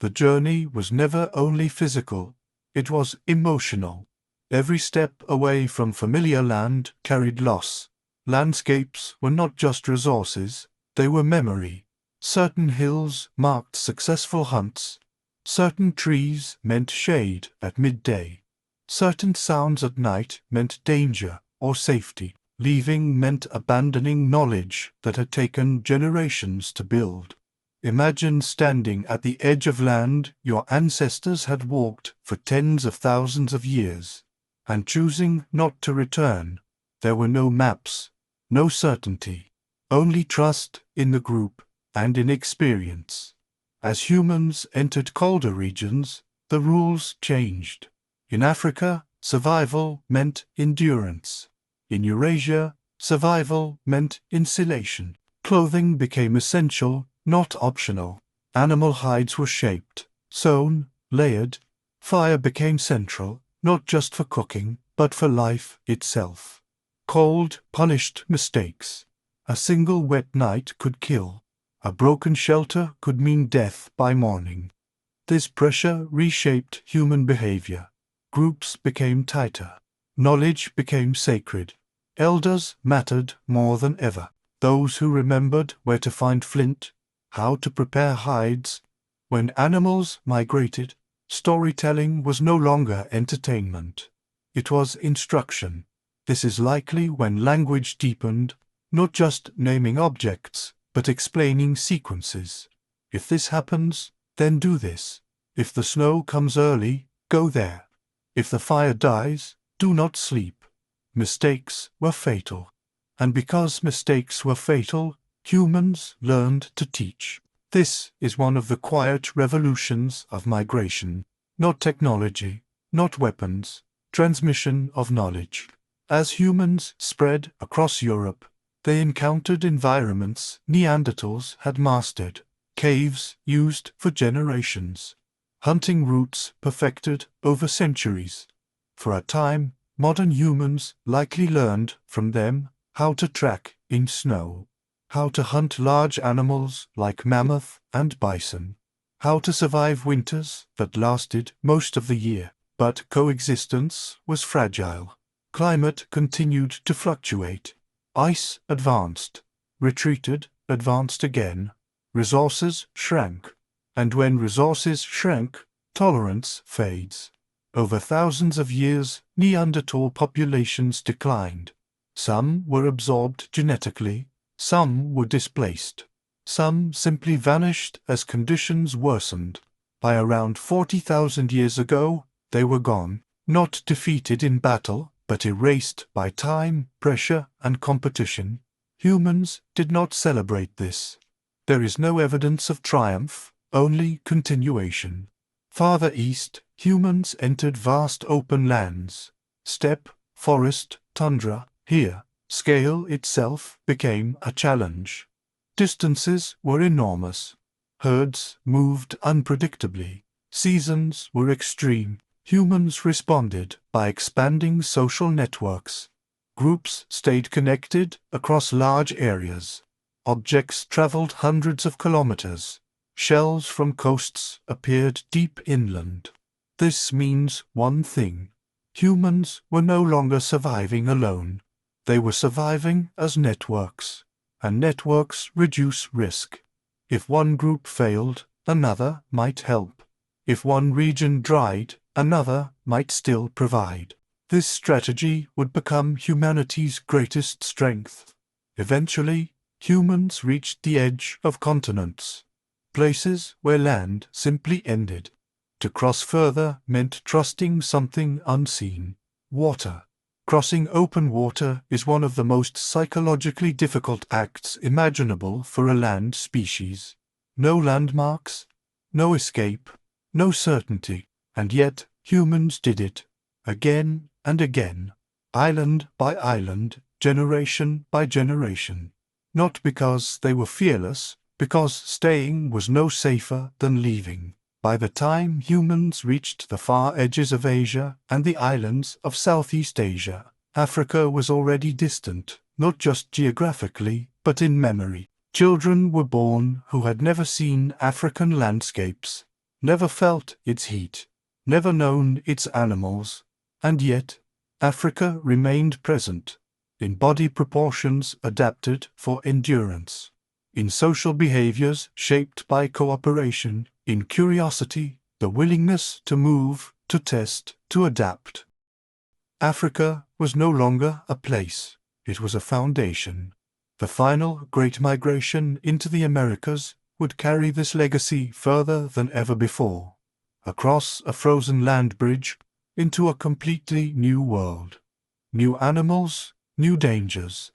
The journey was never only physical, it was emotional. Every step away from familiar land carried loss. Landscapes were not just resources, they were memory. Certain hills marked successful hunts. Certain trees meant shade at midday. Certain sounds at night meant danger or safety. Leaving meant abandoning knowledge that had taken generations to build. Imagine standing at the edge of land your ancestors had walked for tens of thousands of years, and choosing not to return. There were no maps, no certainty, only trust in the group and in experience. As humans entered colder regions, the rules changed. In Africa, survival meant endurance. In Eurasia, survival meant insulation. Clothing became essential, not optional. Animal hides were shaped, sewn, layered. Fire became central, not just for cooking, but for life itself. Cold punished mistakes. A single wet night could kill. A broken shelter could mean death by morning. This pressure reshaped human behavior. Groups became tighter. Knowledge became sacred. Elders mattered more than ever. Those who remembered where to find flint, how to prepare hides. When animals migrated, storytelling was no longer entertainment. It was instruction. This is likely when language deepened, not just naming objects, but explaining sequences. If this happens, then do this. If the snow comes early, go there. If the fire dies, do not sleep. Mistakes were fatal. And because mistakes were fatal, humans learned to teach. This is one of the quiet revolutions of migration. Not technology, not weapons, transmission of knowledge. As humans spread across Europe, they encountered environments Neanderthals had mastered, caves used for generations, hunting routes perfected over centuries. For a time, modern humans likely learned from them how to track in snow, how to hunt large animals like mammoth and bison, how to survive winters that lasted most of the year. But coexistence was fragile. Climate continued to fluctuate. Ice advanced, retreated, advanced again. Resources shrank. And when resources shrank, tolerance fades. Over thousands of years, Neanderthal populations declined. Some were absorbed genetically, some were displaced. Some simply vanished as conditions worsened. By around 40,000 years ago, they were gone, not defeated in battle, but erased by time, pressure, and competition. Humans did not celebrate this. There is no evidence of triumph, only continuation. Farther east, humans entered vast open lands. Steppe, forest, tundra. Here, scale itself became a challenge. Distances were enormous. Herds moved unpredictably. Seasons were extreme. Humans responded by expanding social networks. Groups stayed connected across large areas. Objects traveled hundreds of kilometers. Shells from coasts appeared deep inland. This means one thing. Humans were no longer surviving alone. They were surviving as networks. And networks reduce risk. If one group failed, another might help. If one region dried, another might still provide. This strategy would become humanity's greatest strength. Eventually, humans reached the edge of continents, places where land simply ended. To cross further meant trusting something unseen: water. Crossing open water is one of the most psychologically difficult acts imaginable for a land species. No landmarks, no escape, no certainty. And yet, humans did it, again and again, island by island, generation by generation. Not because they were fearless, because staying was no safer than leaving. By the time humans reached the far edges of Asia and the islands of Southeast Asia, Africa was already distant, not just geographically, but in memory. Children were born who had never seen African landscapes, never felt its heat, never known its animals, and yet Africa remained present, in body proportions adapted for endurance, in social behaviors shaped by cooperation, in curiosity, the willingness to move, to test, to adapt. Africa was no longer a place, it was a foundation. The final Great Migration into the Americas would carry this legacy further than ever before, across a frozen land bridge into a completely new world. New animals, new dangers,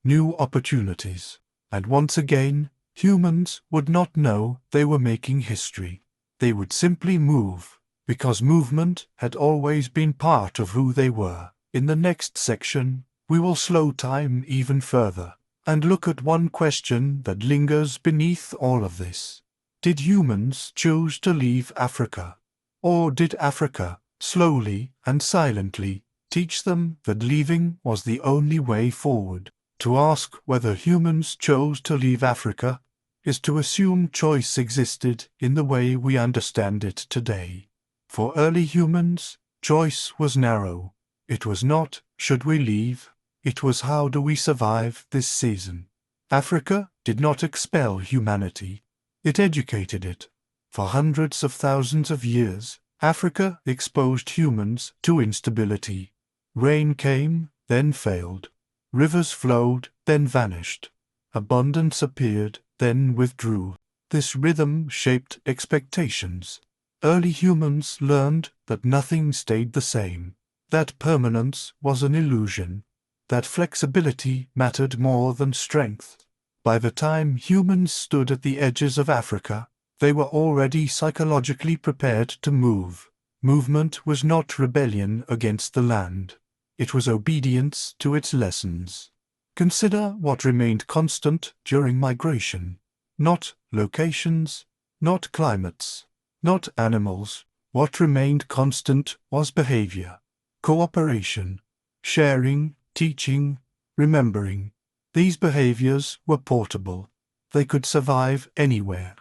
new opportunities. And once again, humans would not know they were making history. They would simply move, because movement had always been part of who they were. In the next section, we will slow time even further and look at one question that lingers beneath all of this. Did humans choose to leave Africa? Or did Africa, slowly and silently, teach them that leaving was the only way forward? To ask whether humans chose to leave Africa is to assume choice existed in the way we understand it today. For early humans, choice was narrow. It was not, should we leave? It was, how do we survive this season? Africa did not expel humanity. It educated it. For hundreds of thousands of years, Africa exposed humans to instability. Rain came, then failed. Rivers flowed, then vanished. Abundance appeared, then withdrew. This rhythm shaped expectations. Early humans learned that nothing stayed the same, that permanence was an illusion, that flexibility mattered more than strength. By the time humans stood at the edges of Africa, they were already psychologically prepared to move. Movement was not rebellion against the land. It was obedience to its lessons. Consider what remained constant during migration. Not locations, not climates, not animals. What remained constant was behavior, cooperation, sharing, teaching, remembering. These behaviors were portable. They could survive anywhere.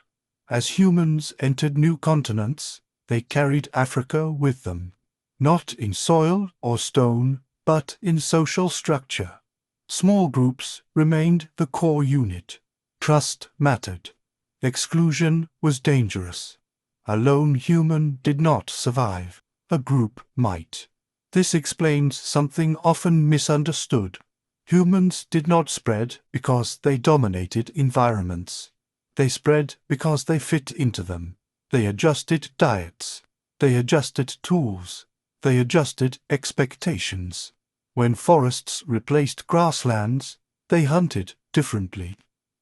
As humans entered new continents, they carried Africa with them, not in soil or stone, but in social structure. Small groups remained the core unit. Trust mattered. Exclusion was dangerous. A lone human did not survive. A group might. This explains something often misunderstood. Humans did not spread because they dominated environments. They spread because they fit into them. They adjusted diets. They adjusted tools. They adjusted expectations. When forests replaced grasslands, they hunted differently.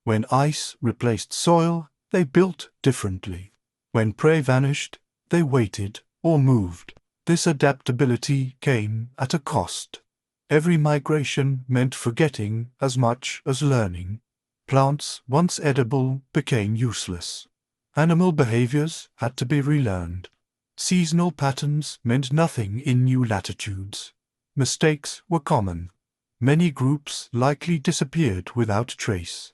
When ice replaced soil, they built differently. When prey vanished, they waited or moved. This adaptability came at a cost. Every migration meant forgetting as much as learning. Plants once edible became useless. Animal behaviors had to be relearned. Seasonal patterns meant nothing in new latitudes. Mistakes were common. Many groups likely disappeared without trace.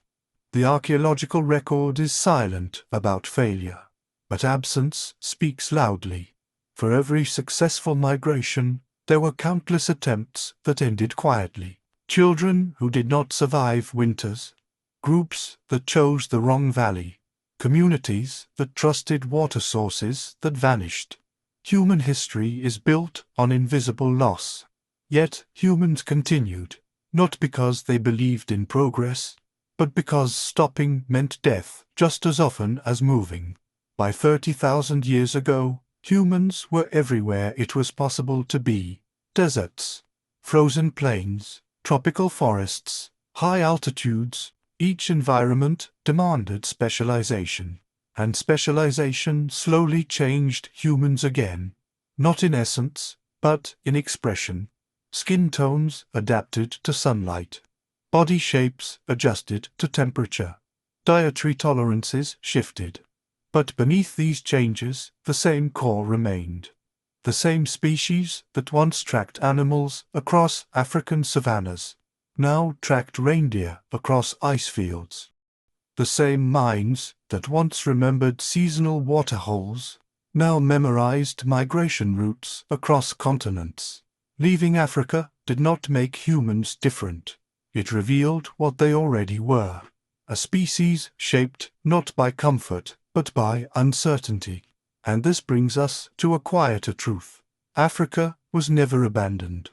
The archaeological record is silent about failure, but absence speaks loudly. For every successful migration, there were countless attempts that ended quietly. Children who did not survive winters, groups that chose the wrong valley, communities that trusted water sources that vanished. Human history is built on invisible loss. Yet humans continued, not because they believed in progress, but because stopping meant death just as often as moving. By 30,000 years ago, humans were everywhere it was possible to be. Deserts, frozen plains, tropical forests, high altitudes. Each environment demanded specialization, and specialization slowly changed humans again, not in essence, but in expression. Skin tones adapted to sunlight. Body shapes adjusted to temperature. Dietary tolerances shifted. But beneath these changes, the same core remained. The same species that once tracked animals across African savannas now tracked reindeer across ice fields. The same minds that once remembered seasonal water holes now memorized migration routes across continents. Leaving Africa did not make humans different. It revealed what they already were, a species shaped not by comfort but by uncertainty. And this brings us to a quieter truth. Africa was never abandoned.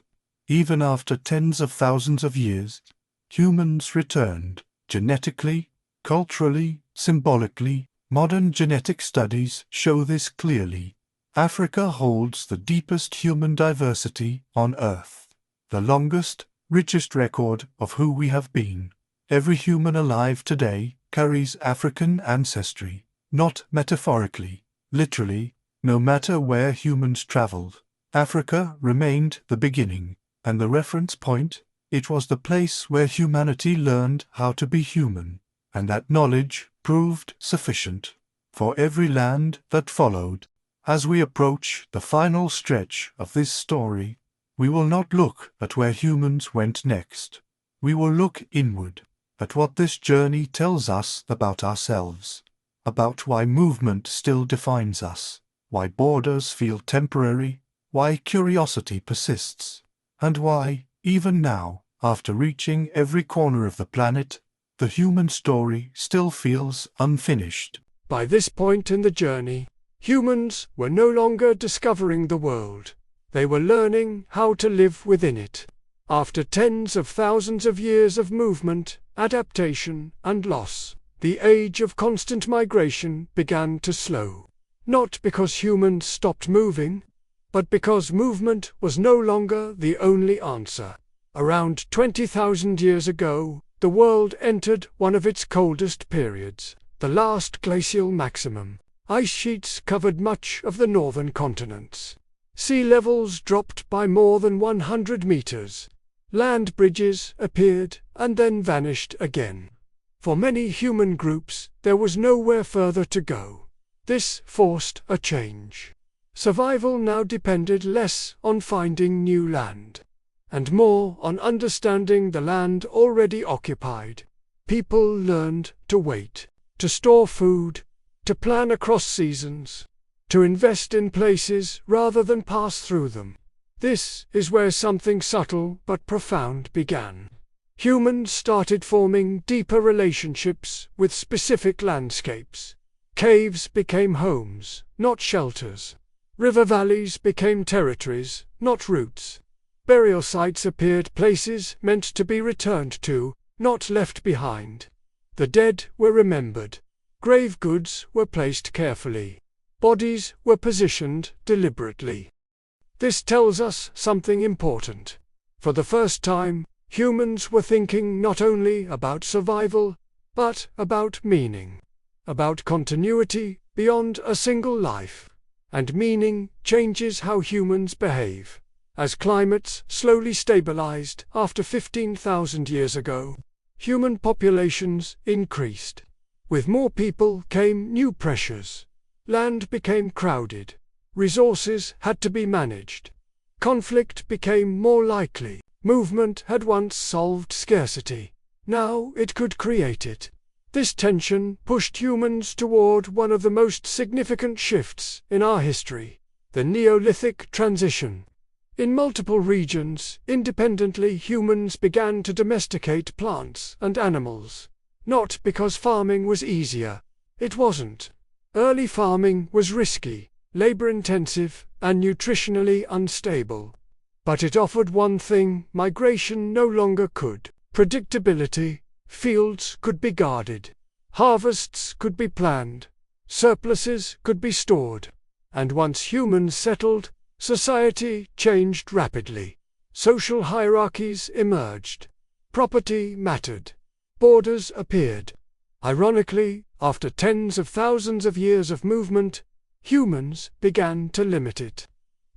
Even after tens of thousands of years, humans returned, genetically, culturally, symbolically. Modern genetic studies show this clearly. Africa holds the deepest human diversity on Earth, the longest, richest record of who we have been. Every human alive today carries African ancestry, not metaphorically, literally. No matter where humans traveled, Africa remained the beginning, and the reference point. It was the place where humanity learned how to be human, and that knowledge proved sufficient for every land that followed. As we approach the final stretch of this story, we will not look at where humans went next. We will look inward, at what this journey tells us about ourselves, about why movement still defines us, why borders feel temporary, why curiosity persists, and why, even now, after reaching every corner of the planet, the human story still feels unfinished. By this point in the journey, humans were no longer discovering the world. They were learning how to live within it. After tens of thousands of years of movement, adaptation, and loss, the age of constant migration began to slow. Not because humans stopped moving, but because movement was no longer the only answer. Around 20,000 years ago, the world entered one of its coldest periods, the last glacial maximum. Ice sheets covered much of the northern continents. Sea levels dropped by more than 100 meters. Land bridges appeared and then vanished again. For many human groups, there was nowhere further to go. This forced a change. Survival now depended less on finding new land, and more on understanding the land already occupied. People learned to wait, to store food, to plan across seasons, to invest in places rather than pass through them. This is where something subtle but profound began. Humans started forming deeper relationships with specific landscapes. Caves became homes, not shelters. River valleys became territories, not routes. Burial sites appeared places meant to be returned to, not left behind. The dead were remembered. Grave goods were placed carefully. Bodies were positioned deliberately. This tells us something important. For the first time, humans were thinking not only about survival, but about meaning, about continuity beyond a single life. And meaning changes how humans behave. As climates slowly stabilized after 15,000 years ago, human populations increased. With more people came new pressures. Land became crowded. Resources had to be managed. Conflict became more likely. Movement had once solved scarcity. Now it could create it. This tension pushed humans toward one of the most significant shifts in our history, the Neolithic transition. In multiple regions, independently, humans began to domesticate plants and animals. Not because farming was easier. It wasn't. Early farming was risky, labor-intensive, and nutritionally unstable. But it offered one thing migration no longer could: predictability. Fields could be guarded. Harvests could be planned. Surpluses could be stored. And once humans settled, society changed rapidly. Social hierarchies emerged. Property mattered. Borders appeared. Ironically, after tens of thousands of years of movement, humans began to limit it.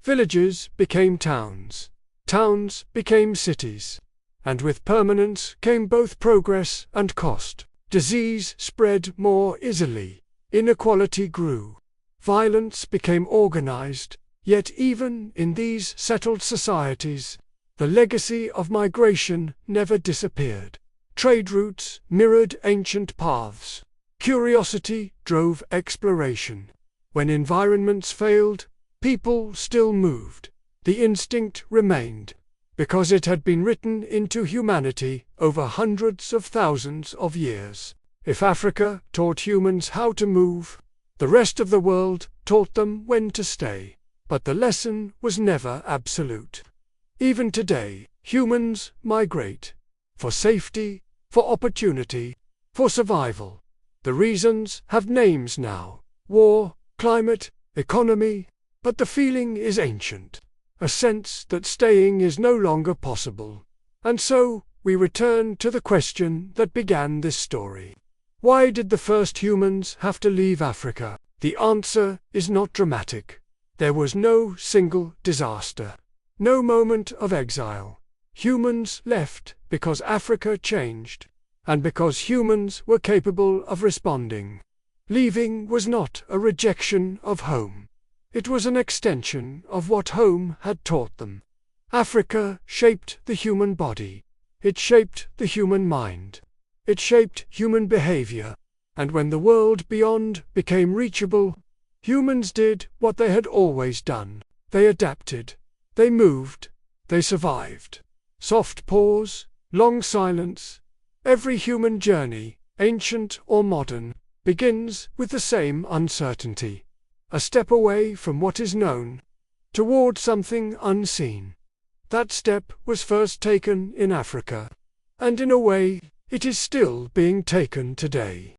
Villages became towns. Towns became cities. And with permanence came both progress and cost. Disease spread more easily. Inequality grew. Violence became organized. Yet even in these settled societies, the legacy of migration never disappeared. Trade routes mirrored ancient paths. Curiosity drove exploration. When environments failed, people still moved. The instinct remained, because it had been written into humanity over hundreds of thousands of years. If Africa taught humans how to move, the rest of the world taught them when to stay. But the lesson was never absolute. Even today, humans migrate. For safety, for opportunity, for survival. The reasons have names now: war, climate, economy, but the feeling is ancient. A sense that staying is no longer possible. And so, we return to the question that began this story. Why did the first humans have to leave Africa? The answer is not dramatic. There was no single disaster. No moment of exile. Humans left because Africa changed, and because humans were capable of responding. Leaving was not a rejection of home. It was an extension of what home had taught them. Africa shaped the human body. It shaped the human mind. It shaped human behavior. And when the world beyond became reachable, humans did what they had always done. They adapted. They moved. They survived. Soft pause, long silence. Every human journey, ancient or modern, begins with the same uncertainty. A step away from what is known, toward something unseen. That step was first taken in Africa, and in a way, it is still being taken today.